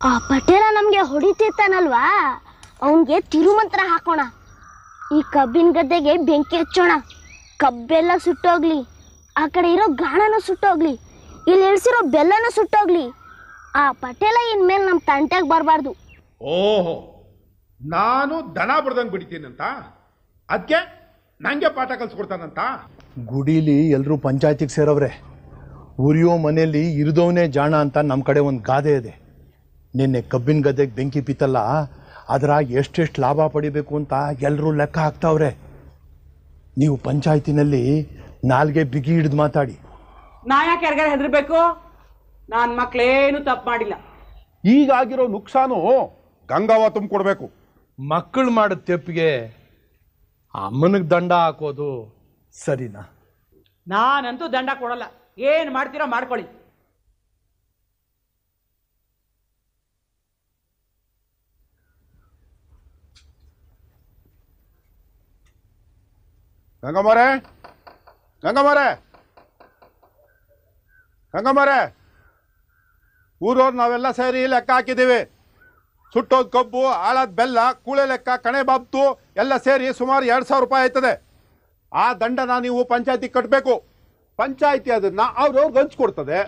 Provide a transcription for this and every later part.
ಆ ಪಟೇಲ ನಮ್ಗೆ ಹೊಡಿತಿರ್ತಾನಲ್ವಾ, ಅವನ್ಗೆ ತಿರುಮಂತ್ರ ಹಾಕೋಣ. ಈ ಕಬ್ಬಿನ ಗದ್ದೆಗೆ ಬೆಂಕಿ ಹಚ್ಚೋಣ, ಕಬ್ಬೆಲ್ಲ ಸುಟ್ಟೋಗ್ಲಿ, ಆ ಕಡೆ ಇರೋ ಗಾಣನೂ ಸುಟ್ಟೋಗ್ಲಿ, ಇಲ್ಲಿ ಇಳಿಸಿರೋ ಬೆಲ್ಲನೂ ಸುಟ್ಟೋಗ್ಲಿ. ಆ ಪಟೇಲ ಇನ್ಮೇಲೆ ನಮ್ಮ ತಂಟೆಗೆ ಬರಬಾರ್ದು. ಓಹೋ, ನಾನು ದನ ಬಡ್ದಂಗೆ ಬಿಡ್ತೀನಂತ, ಅದಕ್ಕೆ ನಂಗೆ ಪಾಠ ಕಲ್ಸ್ಕೊಡ್ತಾನಂತ. ಗುಡಿಲಿ ಎಲ್ಲರೂ ಪಂಚಾಯತಿಗೆ ಸೇರವ್ರೆ. ಉರಿಯೋ ಮನೆಯಲ್ಲಿ ಇರಿದವನೇ ಜಾಣ ಅಂತ ನಮ್ಮ ಕಡೆ ಒಂದು ಗಾದೆ ಇದೆ. ನಿನ್ನೆ ಕಬ್ಬಿನ ಗದ್ದೆಗೆ ಬೆಂಕಿ ಬಿತ್ತಲ್ಲ, ಅದ್ರಾಗ ಎಷ್ಟೆಷ್ಟು ಲಾಭ ಪಡಿಬೇಕು ಅಂತ ಎಲ್ಲರೂ ಲೆಕ್ಕ ಹಾಕ್ತಾವ್ರೆ. ನೀವು ಪಂಚಾಯತಿನಲ್ಲಿ ನಾಲ್ಗೆ ಬಿಗಿ ಹಿಡಿದು ಮಾತಾಡಿ. ನಾ ಯಾಕೆ ಯಾರಿಗಾರ ಹೆದರ್ಬೇಕು? ನನ್ನ ಮಕ್ಳೇನು ತಪ್ಪು ಮಾಡಿಲ್ಲ. ಈಗಾಗಿರೋ ನುಕ್ಸಾನು ಗಂಗಾವ ತುಂಬಿಕೊಡ್ಬೇಕು. ಮಕ್ಕಳು ಮಾಡಿದ ತೆಪ್ಪಿಗೆ ಅಮ್ಮನಿಗೆ ದಂಡ ಹಾಕೋದು ಸರಿನಾ? ನಾನಂತೂ ದಂಡ ಕೊಡಲ್ಲ. ಏನು ಮಾಡ್ತೀರೋ ಮಾಡ್ಕೊಳ್ಳಿ. ಗಂಗಮ್ಮರೇ, ಗಂಗಮ್ಮರೇ, ಗಂಗಮ್ಮರೇ, ಊರವ್ರು ನಾವೆಲ್ಲ ಸೇರಿ ಲೆಕ್ಕ ಹಾಕಿದ್ದೀವಿ. ಸುಟ್ಟೋದ್ ಕಬ್ಬು, ಹಾಳಾದ ಬೆಲ್ಲ, ಕೂಳೆ ಲೆಕ್ಕ, ಕಣೆ ಬಾಬ್ತು ಎಲ್ಲ ಸೇರಿ ಸುಮಾರು 2000 ರೂಪಾಯಿ ಆಯ್ತದೆ. ಆ ದಂಡನ ನೀವು ಪಂಚಾಯತಿ ಕಟ್ಟಬೇಕು. ಪಂಚಾಯತಿ ಅದನ್ನ ಅವ್ರವ್ರಿಗೆ ಹಂಚ್ಕೊಡ್ತದೆ.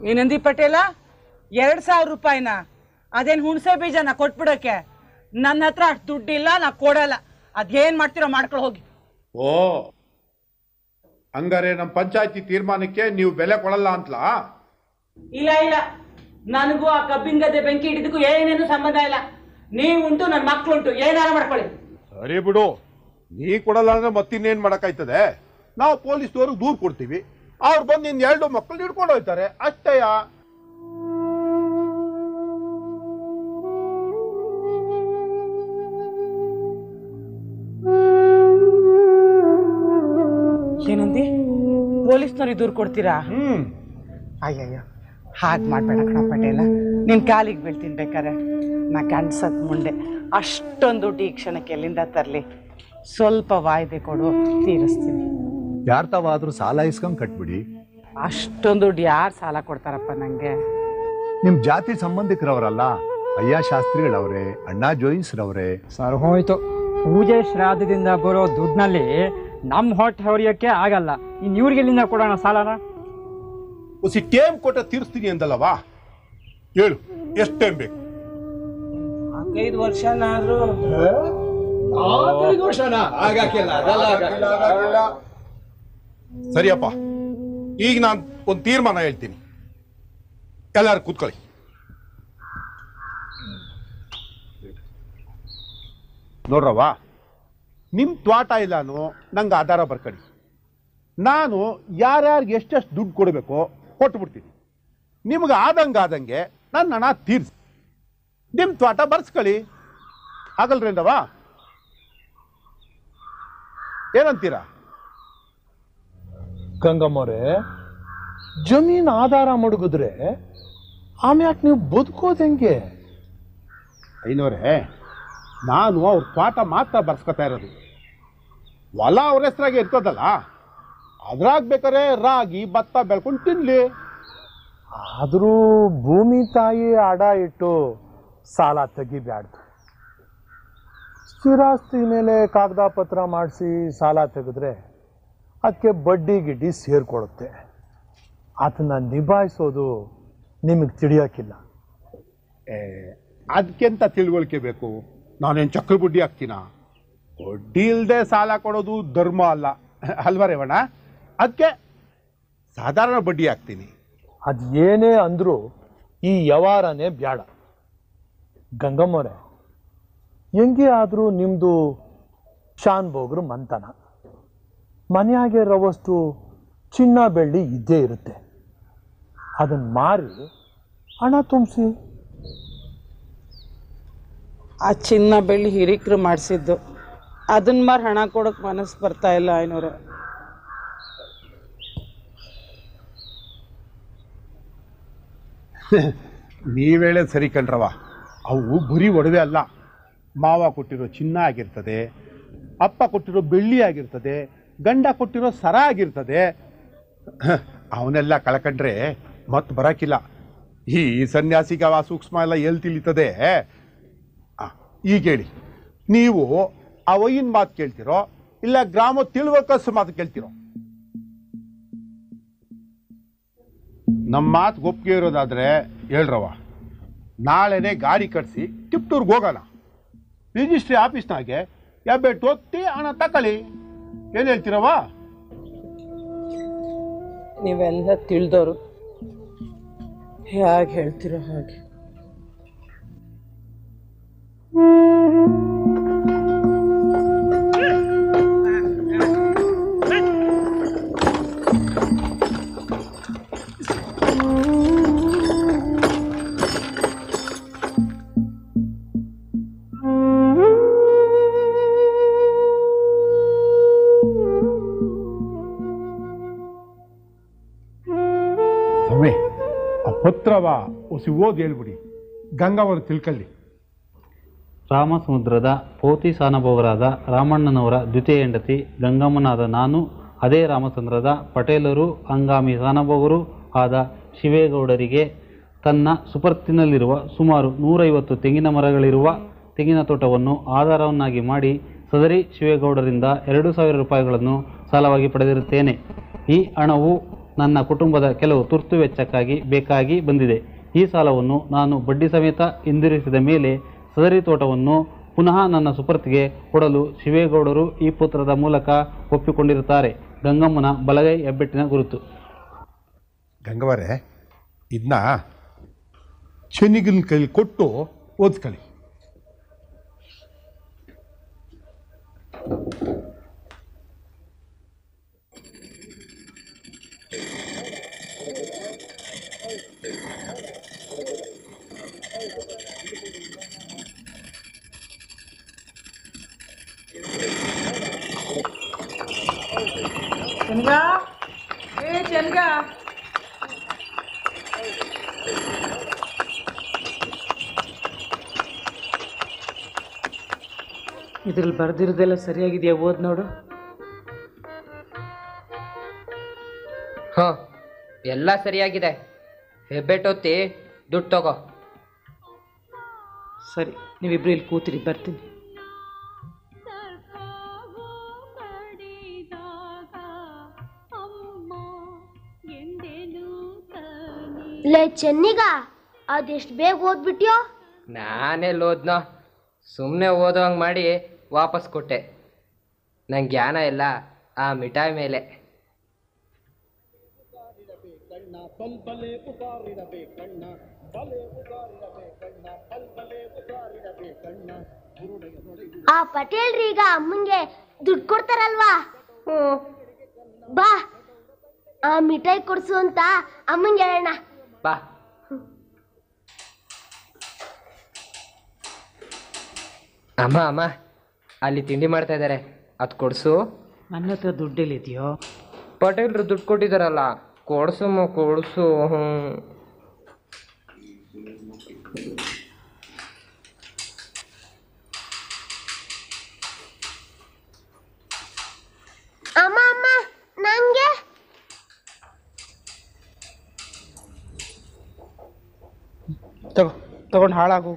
ಏನಂದಿ ಪಟೇಲ? 2000 ರೂಪಾಯಿನ? ಅದೇನು ಹುಣಸೆ ಬೀಜನ ಕೊಟ್ಬಿಡಕ್ಕೆ? ನನ್ನ ಹತ್ರ ಅಷ್ಟು ದುಡ್ಡಿಲ್ಲ, ನಾ ಕೊಡಲ್ಲ. ಅದೇನ್ ಮಾಡ್ತೀರೋ ಮಾಡ್ಕೊಂಡು ಹೋಗಿ. ಓ, ಹಂಗಾರೆ ನಮ್ಮ ಪಂಚಾಯತಿ ತೀರ್ಮಾನಕ್ಕೆ ನೀವು ಬೆಲೆ ಕೊಡಲ್ಲ ಅಂತಲಾ? ಇಲ್ಲ ಇಲ್ಲ, ನನಗೂ ಆ ಕಬ್ಬಿನ ಗದ್ದೆ ಬೆಂಕಿ ಹಿಡಿದಕ್ಕೂ ಏನೇನು ಸಂಬಂಧ ಇಲ್ಲ. ನೀವುಂಟು, ನನ್ನ ಮಕ್ಳುಂಟು, ಏನಾರ ಮಾಡ್ಕೊಳ್ಳಿ. ಸರಿ ಬಿಡು, ನೀ ಕೊಡಲ್ಲ ಅಂದ್ರೆ ಮತ್ತಿನ್ನೇನ್ ಮಾಡಕ್ಕಾಯ್ತದೆ? ನಾವು ಪೊಲೀಸ್ನವ್ರಿಗೆ ದೂರು ಕೊಡ್ತೀವಿ, ಅವ್ರು ಬಂದು ನಿನ್ನ 2 ಮಕ್ಕಳು ಹಿಡ್ಕೊಂಡು ಹೋಗ್ತಾರೆ ಅಷ್ಟೇಯ. ಏನಂದಿ? ಪೊಲೀಸ್ನವ್ರಿಗೆ ದೂರು ಕೊಡ್ತೀರಾ? ಅಯ್ಯಯ್ಯೋ, ಹಾಗೆ ಮಾಡ್ಬೇಡ ಕಣ ಪಟೇಲ. ನಿನ್ನ ಕಾಲಿಗೆ ಬೀಳ್ತೀನಿ ಬೇಕಾರೆ. ನಾ ಗಂಡ್ಸದ್ ಮುಂಡೆ ಅಷ್ಟೊಂದು ದುಡ್ಡು ಈ ಕ್ಷಣಕ್ಕೆ ಎಲ್ಲಿಂದ ತರಲಿ? ಸ್ವಲ್ಪ ವಾಯ್ದೆ ಕೊಡು, ತೀರಿಸ್ತೀನಿ. ಯಾರು ತಾವಾದ್ರೂ ಸಾಲ ಇಸ್ಕೊಂಡ್ ಕಟ್ಬಿಡಿ. ಅಷ್ಟೊಂದು ದುಡ್ಡು ಯಾರು ಸಾಲ ಕೊಡ್ತಾರಪ್ಪ ನಂಗೆ? ನಿಮ್ ಜಾತಿ ಸಂಬಂಧಿಕರವರಲ್ಲ, ಅಯ್ಯ ಶಾಸ್ತ್ರಿಗಳವ್ರೆ, ಅಣ್ಣ ಜೋಯಿಸ್ರವ್ರೆ. ಸರ್ ಹೋಯ್ತು. ಪೂಜೆ ಶ್ರಾದ್ದದಿಂದ ಬರೋ ದುಡ್ಡಿನಲ್ಲಿ ನಮ್ಮ ಹೊಟ್ಟೆ ಹೊರಿಯೋಕ್ಕೆ ಆಗಲ್ಲ. ಇನ್ನು ಇವ್ರಿಗೆ ಎಲ್ಲಿಂದ ಕೊಡೋಣ ಸಾಲನ? ಉಸಿ ಟೇಮ್ ಕೊಟ್ಟ ತೀರಿಸ್ತೀನಿ ಅಂದಲ್ಲವಾ? ಹೇಳು, ಎಷ್ಟು ಟೈಮ್ ಬೇಕು? 5 ವರ್ಷನಾದ್ರೂ. ಸರಿಯಪ್ಪ, ಈಗ ನಾನು ಒಂದು ತೀರ್ಮಾನ ಹೇಳ್ತೀನಿ, ಎಲ್ಲರೂ ಕೂತ್ಕೊಳ್ಳಿ. ನೋಡ್ರವ್ವ, ನಿಮ್ಮ ತ್ವಾಟ ಇಲ್ಲಾನು ನಂಗೆ ಆಧಾರ ಬರ್ಕಡಿ. ನಾನು ಯಾರ್ಯಾರಿಗೆ ಎಷ್ಟೆಷ್ಟು ದುಡ್ಡು ಕೊಡಬೇಕೋ ಕೊಟ್ಬಿಡ್ತೀನಿ. ನಿಮ್ಗೆ ಆದಂಗೆ ನನ್ನ ಹಣ ತೀರ್ಸಿ ನಿಮ್ಮ ತ್ವಾಟ ಬರ್ಸ್ಕೊಳ್ಳಿ. ಆಗಲ್ರೇಂದವ? ಏನಂತೀರಾ? ಗಂಗಮ್ಮವ್ರೆ, ಜಮೀನು ಆಧಾರ ಮಡಗಿದ್ರೆ ಆಮ್ಯಾಕೆ ನೀವು ಬದುಕೋದು ಹೆಂಗೆ? ಐನೋರೇ, ನಾನು ಅವ್ರ ತ್ವಾಟ ಮಾತ್ರ ಬರ್ಸ್ಕೊತಾ ಇರೋದು. ಹೊಲ ಅವ್ರ ಹೆಸ್ರಾಗೆ ಇರ್ತದಲ್ಲ, ಅದ್ರಾಗ ಬೇಕಾರೆ ರಾಗಿ ಭತ್ತ ಬೆಳ್ಕೊಂಡು ತಿನ್ಲಿ. ಆದರೂ ಭೂಮಿ ತಾಯಿ ಅಡ ಇಟ್ಟು ಸಾಲ ತೆಗಿಬ್ಯಾಡ್ದು. ಸ್ಥಿರಾಸ್ತಿ ಮೇಲೆ ಕಾಗದ ಪತ್ರ ಮಾಡಿಸಿ ಸಾಲ ತೆಗೆದ್ರೆ ಅದಕ್ಕೆ ಬಡ್ಡಿ ಗಿಡ್ಡಿ ಸೇರಿಕೊಳ್ಳುತ್ತೆ. ಅದನ್ನು ನಿಭಾಯಿಸೋದು ನಿಮಗೆ ತಿಳಿಯೋಕ್ಕಿಲ್ಲ. ಅದಕ್ಕೆಂತ ತಿಳುವಳಿಕೆ ಬೇಕು? ನಾನೇನು ಚಕ್ರ ಬಡ್ಡಿ ಹಾಕ್ತೀನ? ಬಡ್ಡಿ ಇಲ್ಲದೆ ಸಾಲ ಕೊಡೋದು ಧರ್ಮ ಅಲ್ಲ ಅಲ್ವಾ ರೇವಣ್ಣ? ಅದಕ್ಕೆ ಸಾಧಾರಣ ಬಡ್ಡಿ ಹಾಕ್ತೀನಿ. ಅದು ಏನೇ ಅಂದರೂ ಈ ವ್ಯವಹಾರನೇ ಬ್ಯಾಡ. ಗಂಗಮ್ಮವ್ರೆ, ಹೆಂಗೆ ಆದರೂ ನಿಮ್ಮದು ಶಾನ್ ಬೋಗ್ರು ಮಂತನ. ಮನೆಯಾಗೆ ರವಷ್ಟು ಚಿನ್ನ ಬೆಳ್ಳಿ ಇದ್ದೇ ಇರುತ್ತೆ. ಅದನ್ನು ಮಾರಿ ಹಣ ತುಂಬಿಸಿ. ಆ ಚಿನ್ನ ಬೆಳ್ಳಿ ಹಿರಿಕರು ಮಾಡಿಸಿದ್ದು, ಅದನ್ನ ಮಾರಿ ಹಣ ಕೊಡೋಕೆ ಮನಸ್ಸು ಬರ್ತಾ ಇಲ್ಲ ಐನೂರು. ನೀವೇಳೆ ಸರಿ ಕಣ್ರವ. ಅವು ಬರೀ ಒಡವೆ ಅಲ್ಲ, ಮಾವ ಕೊಟ್ಟಿರೋ ಚಿನ್ನ ಆಗಿರ್ತದೆ, ಅಪ್ಪ ಕೊಟ್ಟಿರೋ ಬೆಳ್ಳಿ ಆಗಿರ್ತದೆ, ಗಂಡ ಕೊಟ್ಟಿರೋ ಸರ ಆಗಿರ್ತದೆ. ಅವನ್ನೆಲ್ಲ ಕಳ್ಕೊಂಡ್ರೆ ಮತ್ತೆ ಬರೋಕ್ಕಿಲ್ಲ. ಈ ಸನ್ಯಾಸಿಗೆ ಅವ ಸೂಕ್ಷ್ಮ ಎಲ್ಲ ಎಲ್ಲಿ ತಿಳಿತದೆ? ಈಗ ಹೇಳಿ, ನೀವು ಆ ವೈನ್ ಮಾತು ಕೇಳ್ತಿರೋ ಇಲ್ಲ ಗ್ರಾಮ ತಿಳುವಕಸ್ ಮಾತು ಕೇಳ್ತಿರೋ? ನಮ್ಮ ಮಾತು ಒಪ್ಪಿಗೆ ಇರೋದಾದ್ರೆ ಹೇಳ್ರವ, ನಾಳೆನೇ ಗಾಡಿ ಕಟ್ಸಿ ಟಿಪ್ಟೂರ್ಗೆ ಹೋಗೋಣ. ರಿಜಿಸ್ಟ್ರಿ ಆಫೀಸ್ನಾಗೆ ಯಾಬೇಟ್ ಒತ್ತಿ ಹಣ ತಕೊಳ್ಳಿ. ಏನು ಹೇಳ್ತೀರವ? ನೀವೆಲ್ಲ ತಿಳಿದವರು, ಹೇಗೆ ಹೇಳ್ತಿರೋ ಹಾಗೆ. ಪತ್ರವ ಒಸಿ ಓದಿ ಹೇಳ್ಬಿಡಿ, ಗಂಗಾವರು ತಿಳ್ಕೊಳ್ಳಿ. ರಾಮಸಮುದ್ರದ ಪೋತಿ ಸಾನಭೋಗರಾದ ರಾಮಣ್ಣನವರ ದ್ವಿತೀಯ ಹೆಂಡತಿ ಗಂಗಮ್ಮನಾದ ನಾನು ಅದೇ ರಾಮಚಂದ್ರದ ಪಟೇಲರು ಹಂಗಾಮಿ ಸಾನಭೋಗರು ಆದ ಶಿವೇಗೌಡರಿಗೆ ತನ್ನ ಸುಪರ್ತಿನಲ್ಲಿರುವ ಸುಮಾರು 150 ತೆಂಗಿನ ಮರಗಳಿರುವ ತೆಂಗಿನ ತೋಟವನ್ನು ಆಧಾರವನ್ನಾಗಿ ಮಾಡಿ ಸದರಿ ಶಿವೇಗೌಡರಿಂದ 2,000 ರೂಪಾಯಿಗಳನ್ನು ಸಾಲವಾಗಿ ಪಡೆದಿರುತ್ತೇನೆ. ಈ ಹಣವು ನನ್ನ ಕುಟುಂಬದ ಕೆಲವು ತುರ್ತು ವೆಚ್ಚಕ್ಕಾಗಿ ಬೇಕಾಗಿ ಬಂದಿದೆ. ಈ ಸಾಲವನ್ನು ನಾನು ಬಡ್ಡಿ ಸಮೇತ ಹಿಂದಿರಿಸಿದ ಮೇಲೆ ಸದರಿ ತೋಟವನ್ನು ಪುನಃ ನನ್ನ ಸುಪರ್ತಿಗೆ ಕೊಡಲು ಶಿವೇಗೌಡರು ಈ ಪುತ್ರದ ಮೂಲಕ ಒಪ್ಪಿಕೊಂಡಿರುತ್ತಾರೆ. ಗಂಗಮ್ಮನ ಬಲಗೈ ಹೆಬ್ಬೆಟ್ಟಿನ ಗುರುತು. ಗಂಗವರೇ, ಇದನ್ನ ಚೆನ್ನಿಗಿನ ಕೈಲಿ ಕೊಟ್ಟು ಓದ್ಕೊಳ್ಳಿ. ಚನ್ಗ, ಏ ಚನ್ಗ, ಇದ್ರಲ್ಲಿ ಬರ್ದಿರೋದೆಲ್ಲ ಸರಿಯಾಗಿದೆಯಾ? ಓದ್ ನೋಡು. ಹಾಂ, ಎಲ್ಲ ಸರಿಯಾಗಿದೆ. ಹೆಬ್ಬೆಟ್ಟೊತ್ತಿ ದುಡ್ಡು ತಗೋ. ಸರಿ, ನೀವಿಬ್ರು ಇಲ್ಲಿ ಕೂತಿರಿ, ಬರ್ತೀನಿ. ಲೇ ಚೆನ್ನಿಗ, ಅದೆಷ್ಟು ಬೇಗ ಓದ್ಬಿಟ್ಯೋ? ನಾನೆಲ್ಲಿ ಓದ್ನೋ, ಸುಮ್ಮನೆ ಓದೋ ಹಂಗೆ ಮಾಡಿ ವಾಪಸ್ ಕೊಟ್ಟೆ. ನಂಗೆ ಜ್ಞಾನ ಇಲ್ಲ ಆ ಮಿಠಾಯಿ ಮೇಲೆ. ಆ ಪಟೇಲ್ರಿ ಈಗ ಅಮ್ಮಂಗೆ ದುಡ್ಡು ಕೊಡ್ತಾರಲ್ವಾ? ಬಾ, ಆ ಮಿಠಾಯಿ ಕೊಡ್ಸು ಅಂತ ಅಮ್ಮಂಗೆ ಹೇಳೋಣ. ಬಾ. ಅಮ್ಮ ಅಮ್ಮ, ಅಲ್ಲಿ ತಿಂಡಿ ಮಾಡ್ತಾ ಇದ್ದಾರೆ, ಅದು ಕೊಡ್ಸು. ನನ್ನ ಹತ್ರ ದುಡ್ಡೆಲ್ಲಿದೆಯೋ? ಪಟೇಲ್ರು ದುಡ್ಡು ಕೊಟ್ಟಿದ್ದಾರಲ್ಲ, ಕೊಡ್ಸಮ್ಮ ಕೊಡ್ಸು. ಅಮ್ಮ ಅಮ್ಮ, ನಂಗೆ ತಗೊಂಡು ಹಾಳಾಗು.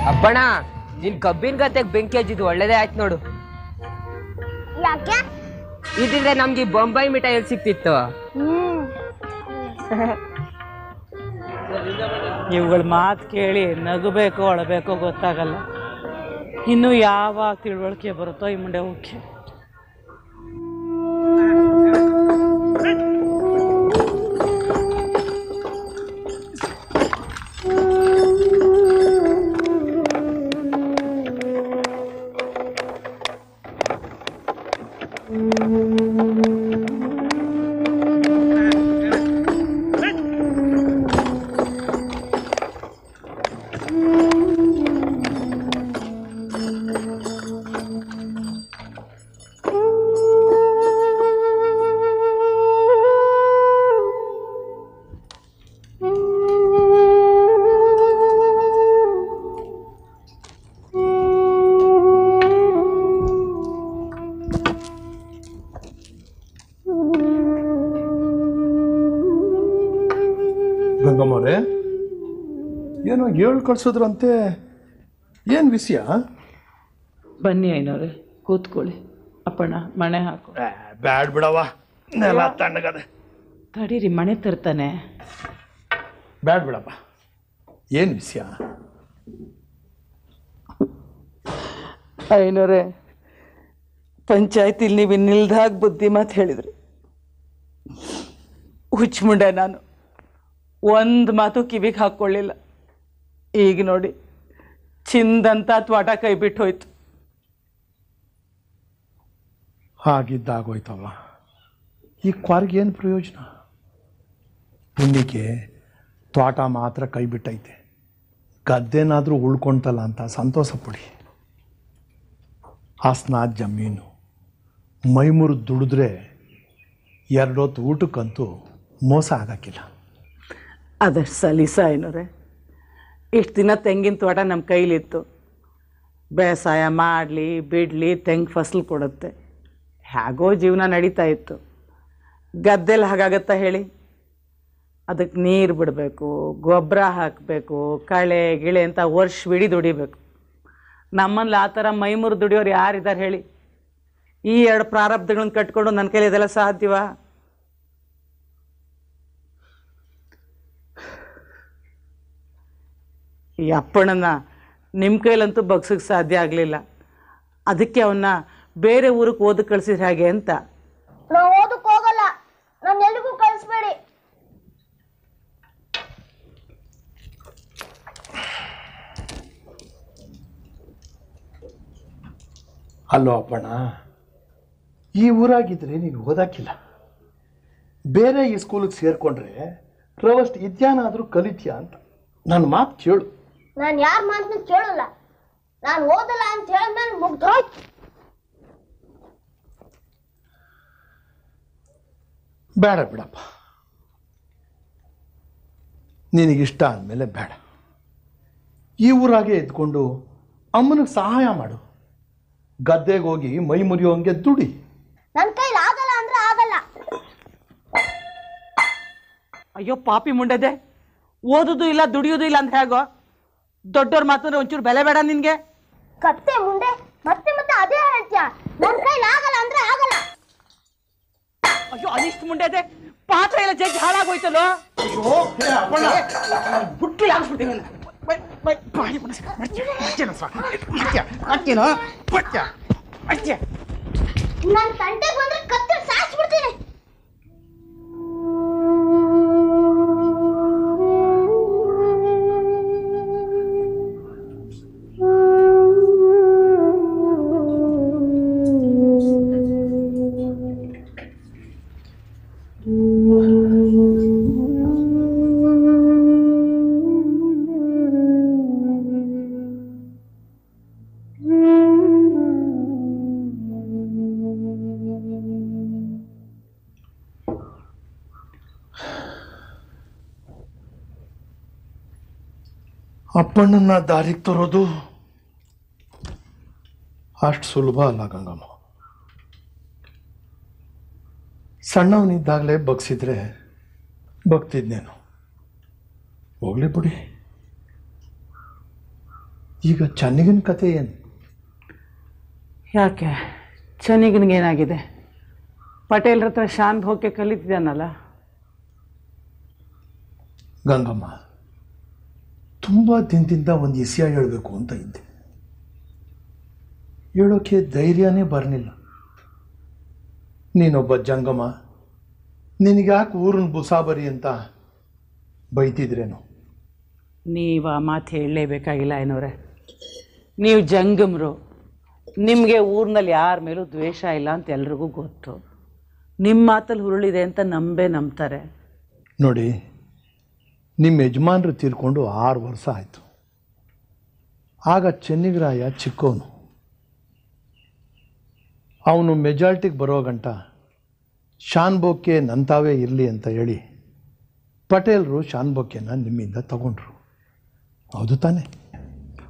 ಅಪ್ಪಣ್ಣ, ನಿನ್ ಕಬ್ಬಿನ ಗದ್ದೆಗೆ ಬೆಂಕಿ ಹಚ್ಚಿದ್ದು ಒಳ್ಳೇದೇ ಆಯ್ತು ನೋಡು. ಯಾಕೆ? ಇದಿದ್ರೆ ನಮ್ಗೆ ಬೊಂಬೈ ಮಿಠಾಯಿ ಎಲ್ಲಿ ಸಿಕ್ತಿತ್ತು? ಇವುಗಳ ಮಾತು ಕೇಳಿ ನಗಬೇಕೋ ಅಳಬೇಕೋ ಗೊತ್ತಾಗಲ್ಲ. ಇನ್ನು ಯಾವಾಗ ತಿಳುವಳಿಕೆ ಬರುತ್ತೋ ಈ ಮುಂದೆ ಹೋಗಿ. ಗಂಗಮ್ಮವ್ರೆ, ಏನೋ ಹೇಳು ಕಳ್ಸೋದ್ರಂತೆ, ಏನು ವಿಷಯ? ಬನ್ನಿ ಐನವ್ರೆ, ಕೂತ್ಕೊಳ್ಳಿ. ಅಪ್ಪಣ್ಣ ಮಣೆ ಹಾಕು. ಬ್ಯಾಡ್ ಬಿಡವ, ನೆಲ ತಣ್ಣಗದೆ. ತಡೀರಿ, ಮಣೆ ತರ್ತಾನೆ. ಬ್ಯಾಡ್ ಬಿಡಪ್ಪ, ಏನು ವಿಷಯ? ಐನವ್ರೆ, ಪಂಚಾಯತಿಲಿ ನೀವು ಇನ್ನಿಲ್ದಾಗ ಬುದ್ಧಿ ಮಾತು ಹೇಳಿದ್ರಿ. ಹುಚ್ಚುಮುಂಡೆ ನಾನು ಒಂದು ಮಾತು ಕಿವಿಗೆ ಹಾಕ್ಕೊಳ್ಳಿಲ್ಲ. ಈಗ ನೋಡಿ, ಚಿಂದಂತ ತ್ವಾಟ ಕೈ ಬಿಟ್ಟು ಹೋಯ್ತು. ಹಾಗಿದ್ದಾಗೋಯ್ತವ. ಈ ಕ್ವಾರ್ಗೆ ಏನು ಪ್ರಯೋಜನ? ಪುಣ್ಯಕ್ಕೆ ತ್ವಾಟ ಮಾತ್ರ ಕೈ ಬಿಟ್ಟೈತೆ, ಗದ್ದೆನಾದರೂ ಉಳ್ಕೊಳ್ತಲ್ಲ ಅಂತ ಸಂತೋಷ ಪಡಿ. ಹಾಸನ ಜಮೀನು ಮೈಮುರು ದುಡಿದ್ರೆ ಎರಡೊತ್ತು ಊಟಕ್ಕಂತೂ ಮೋಸ ಆಗಕ್ಕಿಲ್ಲ. ಅದಷ್ಟು ಸಲೀಸ ಐನವ್ರೆ. ಇಷ್ಟು ದಿನ ತೆಂಗಿನ ತೋಟ ನಮ್ಮ ಕೈಲಿತ್ತು. ಬೇಸಾಯ ಮಾಡಲಿ ಬಿಡಲಿ ತೆಂಗು ಫಸಲು ಕೊಡುತ್ತೆ. ಹೇಗೋ ಜೀವನ ನಡೀತಾ ಇತ್ತು. ಗದ್ದೆಲಿ ಹಾಗಾಗತ್ತಾ ಹೇಳಿ? ಅದಕ್ಕೆ ನೀರು ಬಿಡಬೇಕು, ಗೊಬ್ಬರ ಹಾಕಬೇಕು, ಕಳೆ ಗಿಳೆ ಅಂತ ವರ್ಷವಿಡೀ ದುಡಿಬೇಕು. ನಮ್ಮಲ್ಲಿ ಆ ಥರ ಮೈಮೂರು ದುಡಿಯೋರು ಯಾರಿದ್ದಾರೆ ಹೇಳಿ? ಈ ಎರಡು ಪ್ರಾರಬ್ಧಗಳನ್ನ ಕಟ್ಕೊಂಡು ನನ್ನ ಕೈಲಿ ಇದೆಲ್ಲ ಸಾಧ್ಯವಾ? ಈ ಅಪ್ಪಣ್ಣನ ನಿಮ್ಮ ಕೈಲಂತೂ ಬಗ್ಸಕ್ಕೆ ಸಾಧ್ಯ ಆಗಲಿಲ್ಲ. ಅದಕ್ಕೆ ಅವನ್ನ ಬೇರೆ ಊರಿಗೆ ಓದಕ್ಕೆ ಕಳಿಸಿದ್ರೆ ಹಾಗೆ ಅಂತ. ನಾವು ಓದಕ್ಕೆ ಹೋಗಲ್ಲ, ನಾನು ಎಲ್ಲಿಗೂ ಕಳಿಸ್ಬೇಡಿ. ಅಲ್ಲೋ ಅಪ್ಪಣ್ಣ, ಈ ಊರಾಗಿದ್ರೆ ನೀನು ಓದಾಕಿಲ್ಲ. ಬೇರೆ ಈ ಸ್ಕೂಲಿಗೆ ಸೇರಿಕೊಂಡ್ರೆ ರವಷ್ಟು ವಿದ್ಯಾನಾದರೂ ಕಲಿತೀಯ ಅಂತ ನನ್ನ ಮಾತು ಕೇಳು. ನಾನು ಯಾರ ಮಾತನ್ನು ಕೇಳಲ್ಲ. ನಾನು ಓದಲ್ಲ ಅಂತ ಹೇಳಿದ್ಮೇಲೆ ಮುಗ್ದೋಯ್ತು. ಬೇಡ ಬಿಡಪ್ಪ, ನಿನಗಿಷ್ಟ ಅಂದಮೇಲೆ ಬೇಡ. ಈ ಊರಾಗೆ ಇದ್ಕೊಂಡು ಅಮ್ಮನಿಗೆ ಸಹಾಯ ಮಾಡು. ಗದ್ದೆಗೆ ಹೋಗಿ ಮೈ ಮುರಿಯೋಂಗೆ ದುಡಿ. ನನ್ನ ಕೈಲಿ ಆಗಲ್ಲ ಅಂದ್ರೆ ಆಗಲ್ಲ. ಅಯ್ಯೋ ಪಾಪಿ ಮುಂಡೆದೆ, ಓದೋದು ಇಲ್ಲ ದುಡಿಯೋದು ಇಲ್ಲ ಅಂತ ಹೇಗೋ? ದೊಡ್ಡವ್ರ ಮಾತಂದ್ರೆ ಒಂಚೂರು ಬೆಲೆ ಬೇಡ ನಿನ್ಗೆ? ಕತ್ತೆ ಮುಂದೆ ಮತ್ತೆ ಮತ್ತೆ ಅದೇ ಹೇಳ್ತೀಯ. ನನ್ನ ಕೈಲಿ ಆಗಲ್ಲ ಅಂದ್ರೆ ಆಗಲ್ಲ. ಅಯ್ಯೋ ಅನಿಷ್ಟು ಮುಂಡೆದೆ, ಪಾತ್ರೆ ಎಲ್ಲ ಜಗ್ಗಿ ಹಾಳಾಗೋಯ್ತಲ್ಲೋ. ಬುಟ್ಟಿ ಹಾಕ್ಸ್ಬಿಡ್ತೀನಿ. ನನ್ನ ತಂಟೆಗೆ ಬಂದ್ರೆ ಕತ್ತೆ ಸಾಯಿಸ್ಬಿಡ್ತೀನಿ. ಅಪ್ಪಣ್ಣನ ದಾರಿಗೆ ತರೋದು ಅಷ್ಟು ಸುಲಭ ಅಲ್ಲ ಗಂಗಮ್ಮ. ಸಣ್ಣವನಿದ್ದಾಗಲೇ ಬಗ್ಸಿದ್ರೆ ಬಗ್ತಿದ್ನೇನು. ಹೋಗ್ಲಿ ಬಿಡಿ. ಈಗ ಚೆನ್ನಿಗನ ಕತೆ ಏನು? ಯಾಕೆ ಚೆನ್ನಿಗನಿಗೇನಾಗಿದೆ? ಪಟೇಲ್ರ ಹತ್ರ ಶಾನ್ ಭೋಗ್ಯ ಕಲಿತಿದ್ದಾನಲ್ಲ. ಗಂಗಮ್ಮ, ತುಂಬ ದಿನದಿಂದ ಒಂದು ವಿಷಯ ಹೇಳಬೇಕು ಅಂತ ಇದ್ದೆ. ಹೇಳೋಕ್ಕೆ ಧೈರ್ಯನೇ ಬರಲಿಲ್ಲ. ನೀನೊಬ್ಬ ಜಂಗಮ, ನಿನಗ್ಯಾಕೆ ಊರನ್ನ ಬುಸಾಬರಿ ಅಂತ ಬೈತಿದ್ರೇನು? ನೀವು ಆ ಮಾತು ಹೇಳಲೇಬೇಕಾಗಿಲ್ಲ ಏನೋರೆ. ನೀವು ಜಂಗಮರು, ನಿಮಗೆ ಊರಿನಲ್ಲಿ ಯಾರ ಮೇಲೂ ದ್ವೇಷ ಇಲ್ಲ ಅಂತ ಎಲ್ರಿಗೂ ಗೊತ್ತು. ನಿಮ್ಮ ಮಾತಲ್ಲಿ ಹುರುಳಿದೆ ಅಂತ ನಂಬ್ತಾರೆ. ನೋಡಿ, ನಿಮ್ಮ ಯಜಮಾನ್ರು ತೀರ್ಕೊಂಡು 6 ವರ್ಷ ಆಯಿತು. ಆಗ ಚೆನ್ನಿಗರಾಯ ಚಿಕ್ಕವನು. ಅವನು ಮೆಜಾರಿಟಿಗೆ ಬರೋ ಗಂಟ ಶಾನ್ ಬೊಕ್ಕೆ ನಂತಾವೇ ಇರಲಿ ಅಂತ ಹೇಳಿ ಪಟೇಲರು ಶಾನ್ ಬೊಕ್ಕೆನ ನಿಮ್ಮಿಂದ ತಗೊಂಡ್ರು. ಹೌದು ತಾನೆ?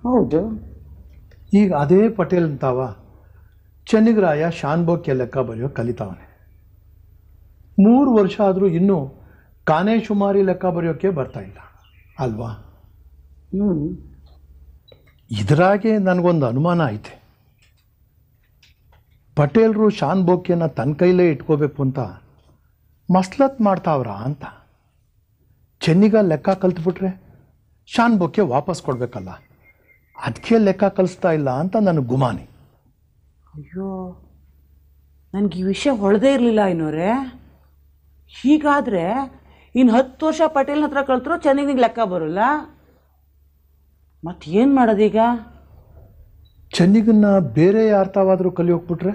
ಹೌದು. ಈಗ ಅದೇ ಪಟೇಲ್ ಅಂತಾವ ಚೆನ್ನಿಗರಾಯ ಶಾನ್ ಬೊಕ್ಕೆ ಲೆಕ್ಕ ಬರೆಯೋ ಕಲಿತಾವನೆ. 3 ವರ್ಷ ಆದರೂ ಇನ್ನೂ ಕಾನೆ ಶುಮಾರಿ ಲೆಕ್ಕ ಬರೆಯೋಕ್ಕೆ ಬರ್ತಾ ಇಲ್ಲ ಅಲ್ವಾ? ಇದರಾಗೆ ನನಗೊಂದು ಅನುಮಾನ ಐತೆ. ಪಟೇಲರು ಶಾನ್ ಬೊಕ್ಕೆನ ತನ್ನ ಕೈಲೇ ಇಟ್ಕೋಬೇಕು ಅಂತ ಮಸ್ಲತ್ ಮಾಡ್ತಾವ್ರ ಅಂತ. ಚೆನ್ನಿಗ ಲೆಕ್ಕ ಕಲ್ತ್ಬಿಟ್ರೆ ಶಾನ್ ಬೊಕ್ಕೆ ವಾಪಸ್ ಕೊಡಬೇಕಲ್ಲ, ಅದಕ್ಕೆ ಲೆಕ್ಕ ಕಲಿಸ್ತಾ ಇಲ್ಲ ಅಂತ ನನಗೆ ಗುಮಾನಿ. ಅಯ್ಯೋ, ನನಗೆ ಈ ವಿಷಯ ಹೊಳದೇ ಇರಲಿಲ್ಲ ಏನೋರೆ. ಹೀಗಾದರೆ ಇನ್ನು 10 ವರ್ಷ ಪಟೇಲ್ನ ಹತ್ರ ಕಲ್ತರೂ ಚೆನ್ನಿಗೆ ಲೆಕ್ಕ ಬರೋಲ್ಲ. ಮತ್ತೇನು ಮಾಡೋದೀಗ? ಚೆನ್ನಿಗನ್ನ ಬೇರೆ ಯಾರ್ತಾವಾದರೂ ಕಲಿಯೋಗ್ಬಿಟ್ರೆ?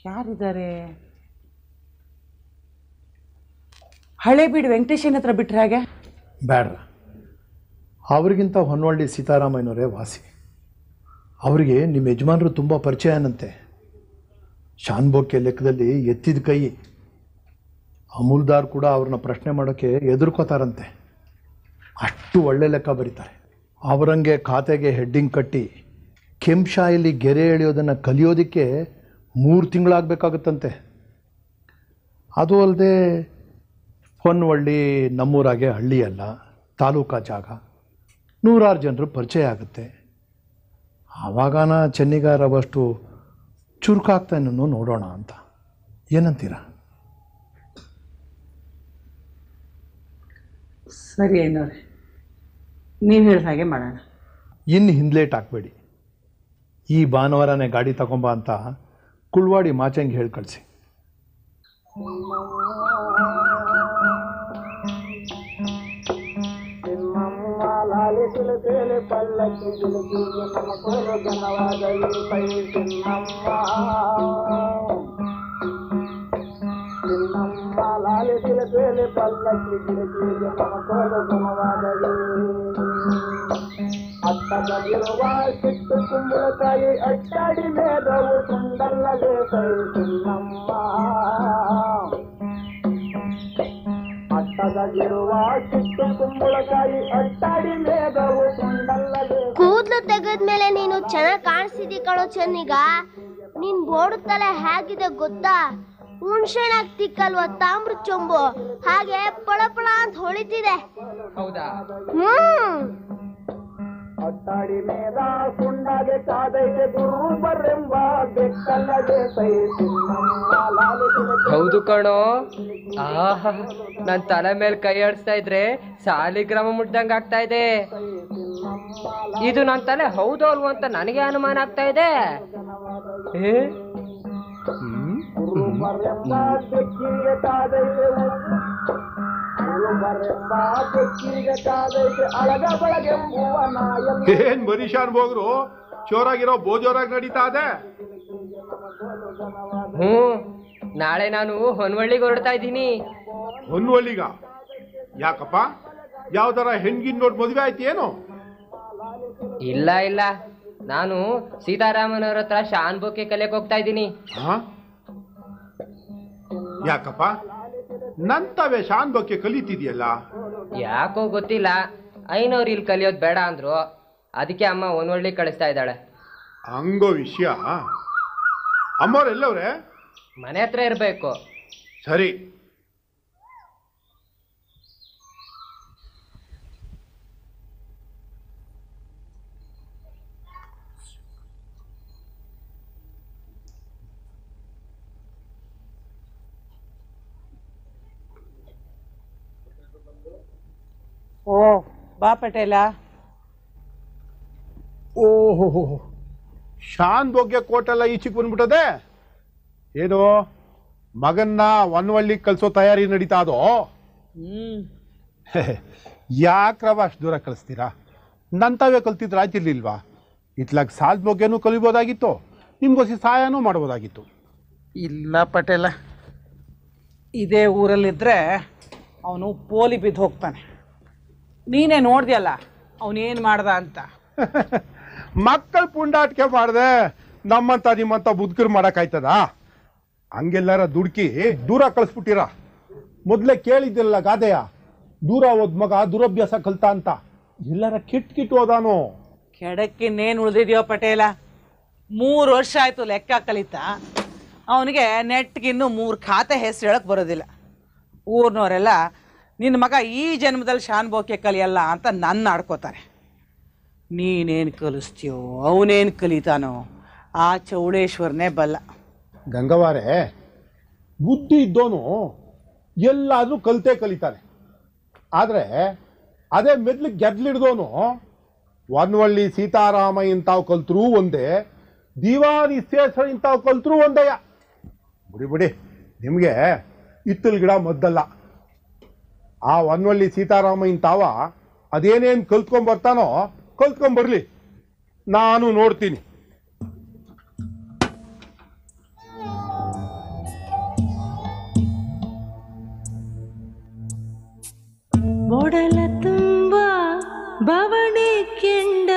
ಯಾರಿದ್ದಾರೆ? ಹಳೆ ಬೀಡು ವೆಂಕಟೇಶನ ಹತ್ರ ಬಿಟ್ರೆ ಹಾಗೆ? ಬೇಡ್ರ, ಅವ್ರಿಗಿಂತ ಹೊನ್ನವಳ್ಳಿ ಸೀತಾರಾಮಯ್ಯನವರೇ ವಾಸಿ. ಅವರಿಗೆ ನಿಮ್ಮ ಯಜಮಾನರು ತುಂಬ ಪರಿಚಯನಂತೆ. ಶಾನ್ ಬೊಕ್ಕೆ ಲೆಕ್ಕದಲ್ಲಿ ಎತ್ತಿದ ಕೈ. ಅಮೂಲ್ದಾರ್ ಕೂಡ ಅವ್ರನ್ನ ಪ್ರಶ್ನೆ ಮಾಡೋಕ್ಕೆ ಎದುರ್ಕೋತಾರಂತೆ. ಅಷ್ಟು ಒಳ್ಳೆ ಲೆಕ್ಕ ಬರೀತಾರೆ. ಅವರಂಗೆ ಖಾತೆಗೆ ಹೆಡ್ಡಿಂಗ್ ಕಟ್ಟಿ ಕೆಂಶಾಯಲ್ಲಿ ಗೆರೆ ಎಳೆಯೋದನ್ನು ಕಲಿಯೋದಕ್ಕೆ 3 ತಿಂಗಳಾಗಬೇಕಾಗುತ್ತಂತೆ. ಅದು ಅಲ್ಲದೆ ಹೊನ್ನವಳ್ಳಿ ನಮ್ಮೂರಾಗೆ ಹಳ್ಳಿ ಅಲ್ಲ, ತಾಲೂಕಾ ಜಾಗ. 100 ಜನರು ಪರಿಚಯ ಆಗುತ್ತೆ. ಆವಾಗನ ಚೆನ್ನಿಗಾರವಷ್ಟು ಚುರುಕಾಗ್ತಾನೋ ನೋಡೋಣ ಅಂತ. ಏನಂತೀರ? ಸರಿ ಏನೋರೆ, ನೀವು ಹೇಳಿದ ಹಾಗೆ ಮಾಡೋಣ. ಇನ್ನು ಹಿಂದ್ಲೇಟ್ ಹಾಕಬೇಡಿ. ಈ ಭಾನುವಾರನೇ ಗಾಡಿ ತಗೊಂಬ ಅಂತ ಕುಳ್ವಾಡಿ ಮಾಚಂಗಿ ಹೇಳಿ ಕಳಿಸಿ. ಅಟ್ಟಗಿರುವ ಸಿಟ್ಟು ಕುಂಬಳಕಾಯಿ ಅಟ್ಟಾಡಿ ಮೇದವು ಸುಂಡಲ್ಲದೆ ಸೈತಿಲ್ಲಮ್ಮ. ಅಟ್ಟಗಿರುವ ಸಿಟ್ಟು ಕುಂಬಳಕಾಯಿ ಅಟ್ಟಾಡಿ ಮೇದವು ಸುಂಡಲ್ಲದೆ. ಕೂದಲು ತೆಗೆದ್ಮೇಲೆ ನೀನು ಚೆನ್ನಾಗಿ ಕಾಣಿಸ್ತಿದ್ದಿ ಕಣೋ ಚೆನ್ನಿಗ. ನಿನ್ ಬೋಡು ತಲೆ ಹೇಗಿದೆ ಗೊತ್ತಾ? ಹುಣ್ಸೆಣಾಗ್ ತಿಕ್ಕಲ್ವ ತಾಮ್ರ ಚೊಂಬು ಹಾಗೆ ಪಳಪಳ ಅಂತ ಹೊಳಿತಿದೆ. ಹೌದಾ? ಅಟ್ಟಾಡಿ ಮೇದ ಸುಂಡಾಗೆ ಕಾದೈತೆ ಗುರುಬರೆಂಬ ಬೆಕ್ಕಲ್ಲದೆ ಹೌದು ಕಣೋ. ಆಹಾ, ನನ್ ತಲೆ ಮೇಲೆ ಕೈ ಆಡಿಸ್ತಾ ಇದ್ರೆ ಸಾಲಿಗ್ರಾಮ ಮುಟ್ದಂಗ ಆಗ್ತಾ ಇದೆ. ಇದು ನನ್ನ ತಲೆ ಹೌದು ಅಲ್ವೋ ಅಂತ ನನಗೆ ಅನುಮಾನ ಆಗ್ತಾ ಇದೆ. ಏನ್ ಮರೀಶಾನ್ ಹೋಗ್ರು ಚೋರಾಗಿರೋ ಬೋಜೋರಾಗಿ ನಡೀತಾ ಇದೆ. ನಾಳೆ ನಾನು ಹೊನ್ವಳ್ಳಿಗೆ ಹೊರಡ್ತಾ ಇದ್ದೀನಿ. ಹೊನ್ವಳ್ಳಿಗ? ಯಾಕಪ್ಪ, ಯಾವ್ದಾರ ಹೆಣ್ಗಿನ್ ನೋಡ್ ಮದುವೆ ಆಯ್ತು ಏನು? ಇಲ್ಲ ಇಲ್ಲ, ನಾನು ಸೀತಾರಾಮನವ್ರ ಹತ್ರ ಶಾನ್ ಬೊಕ್ಕೆ ಕಲಿಯಕ್ ಹೋಗ್ತಾ ಇದ್ದೀನಿ. ಯಾಕಪ್ಪ, ನಂತವೇ ಶಾನ್ ಬೊಕ್ಕೆ ಕಲಿತಿದ್ಯಲ್ಲ? ಯಾಕೋ ಗೊತ್ತಿಲ್ಲ, ಐನವ್ರು ಇಲ್ಲಿ ಕಲಿಯೋದು ಬೇಡ ಅಂದ್ರು, ಅದಕ್ಕೆ ಅಮ್ಮ ಒನ್ವಳ್ಳಿ ಕಳಿಸ್ತಾ ಇದ್ದಾಳೆ. ಹಂಗೋ ವಿಷಯ. ಅಮ್ಮವ್ರು ಎಲ್ಲವ್ರೆ? ಮನೆ ಹತ್ರ ಇರಬೇಕು. ಸರಿ. ಓ ಬಾ ಪಟೇಲ. ಓಹೋ, ಶಾನ್ ಬಗ್ಗೆ ಕೋಟೆಲ್ಲ ಈಚೆಗೆ ಬಂದ್ಬಿಟ್ಟದೆ. ಏನು ಮಗನ್ನ ಒನ್ವಳ್ಳಿ ಕಳ್ಸೋ ತಯಾರಿ ನಡೀತಾ ಅದೋ? ಯಾಕ್ರವ ಅಷ್ಟು ದೂರ ಕಳಿಸ್ತೀರಾ? ನಂತವೇ ಕಲ್ತಿದ್ರೆ ಆಯ್ತಿರ್ಲಿಲ್ವಾ? ಇತ್ಲಾಗ ಸಾಲದ ಬಗ್ಗೆನೂ ಕಲಿಬೋದಾಗಿತ್ತು, ನಿಮ್ಗೋಸಿ ಸಹಾಯನೂ ಮಾಡ್ಬೋದಾಗಿತ್ತು. ಇಲ್ಲ ಪಟೇಲ, ಇದೇ ಊರಲ್ಲಿದ್ದರೆ ಅವನು ಪೋಲಿ ಬಿದ್ದು ಹೋಗ್ತಾನೆ. ನೀನೇ ನೋಡ್ದಿಯಲ್ಲ ಅವನೇನು ಮಾಡ್ದ ಅಂತ. ಮಕ್ಕಳು ಪುಂಡಾಟಿಕೆ ಮಾಡಿದೆ, ನಮ್ಮಂತ ನಿಮ್ಮಂತ ಬುದ್ಕರು ಮಾಡೋಕ್ಕಾಯ್ತದ? ಹಂಗೆಲ್ಲಾರ ದುಡ್ಕಿ ದೂರ ಕಳಿಸ್ಬಿಟ್ಟಿರ. ಮೊದಲೇ ಕೇಳಿದ್ದಿಲ್ಲ ಗಾದೆಯ, ದೂರ ಹೋದ್ ಮಗ ದುರಭ್ಯಾಸ ಕಲ್ತ ಅಂತ. ಎಲ್ಲಾರ ಕಿಟ್ ಹೋದಾನು. ಕೆಡಕ್ಕಿನ್ನೇನು ಉಳಿದಿದೆಯೋ ಪಟೇಲ? 3 ವರ್ಷ ಆಯಿತು ಲೆಕ್ಕ ಕಲಿತಾ. ಅವನಿಗೆ ನೆಟ್ಗಿನ್ನೂ 3 ಖಾತೆ ಹೆಸರು ಹೇಳಕ್ಕೆ ಬರೋದಿಲ್ಲ. ಊರಿನವರೆಲ್ಲ ನಿನ್ನ ಮಗ ಈ ಜನ್ಮದಲ್ಲಿ ಶಾನ್ ಬೋಕೆ ಕಲಿಯಲ್ಲ ಅಂತ ನನ್ನ ಆಡ್ಕೋತಾರೆ. ನೀನೇನು ಕಲಿಸ್ತೀಯೋ ಅವನೇನು ಕಲಿತಾನೋ ಆ ಚೌಡೇಶ್ವರನೇ ಬಲ್ಲ. ಗಂಗವಾರೆ, ಬುದ್ಧಿ ಇದ್ದೋನು ಎಲ್ಲಾದರೂ ಕಲಿತೇ ಕಲಿತಾನೆ. ಆದರೆ ಅದೇ ಮೆದ್ಲಿಗೆ ಗೆದ್ಲಿಡ್ದೋನು ಒನ್ವಳ್ಳಿ ಸೀತಾರಾಮ ಇಂತಾವ್ ಕಲ್ತ್ರೂ ಒಂದೇ, ದಿವಾನ್ ಇಸ್ಸೇಶ್ವರ ಇಂತಾವ್ ಕಲ್ತ್ರೂ ಒಂದಯ್ಯ. ಬಿಡಿ ನಿಮಗೆ ಇತ್ತಲ್ ಗಿಡ ಮದ್ದಲ್ಲ. ಆ ಒನ್ವಳ್ಳಿ ಸೀತಾರಾಮ ಇಂತಾವ ಅದೇನೇನು ಕಲ್ತ್ಕೊಂಬರ್ತಾನೋ ಕಲ್ತ್ಕೊಂಬರ್ಲಿ, ನಾನು ನೋಡ್ತೀನಿ. ಮೊಡಲ ತುಂಬ ಬವಣೆ ಕೆಂಡ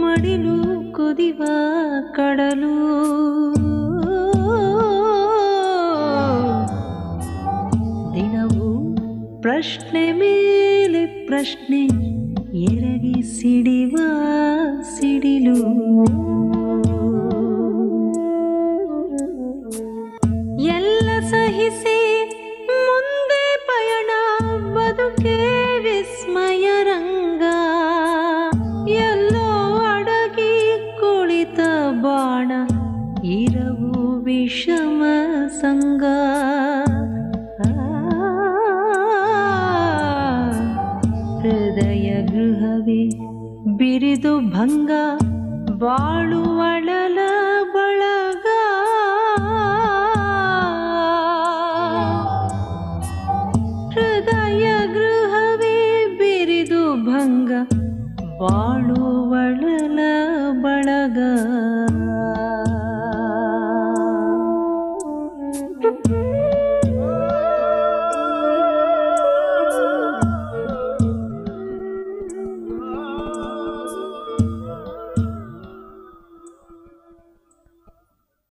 ಮಡಿಲು ಕುದಿವ ಕಡಲು, ದಿನವೂ ಪ್ರಶ್ನೆ ಮೇಲೆ ಪ್ರಶ್ನೆ ಎರಗಿ ಸಿಡಿವ ಸಿಡಿಲು. ಎಲ್ಲ ಸಹಿಸಿ ಮುಂದೆ ಪಯಣ ಬದುಕೆ ವಿಸ್ಮಯ ರಂಗ, ಎಲ್ಲೋ ಅಡಗಿ ಕುಳಿತ ಬಾಣ ಇರವು ವಿಷಮ ಸಂಗ. ಹೃದಯ ಗೃಹವೇ ಬಿರಿದು ಭಂಗ ಬಾಳುವಳಲ ಬಳಗ. ಹೃದಯ ಗೃಹವೇ ಬಿರಿದು ಭಂಗ ಬಾಳುವಳಲ ಬಳಗ.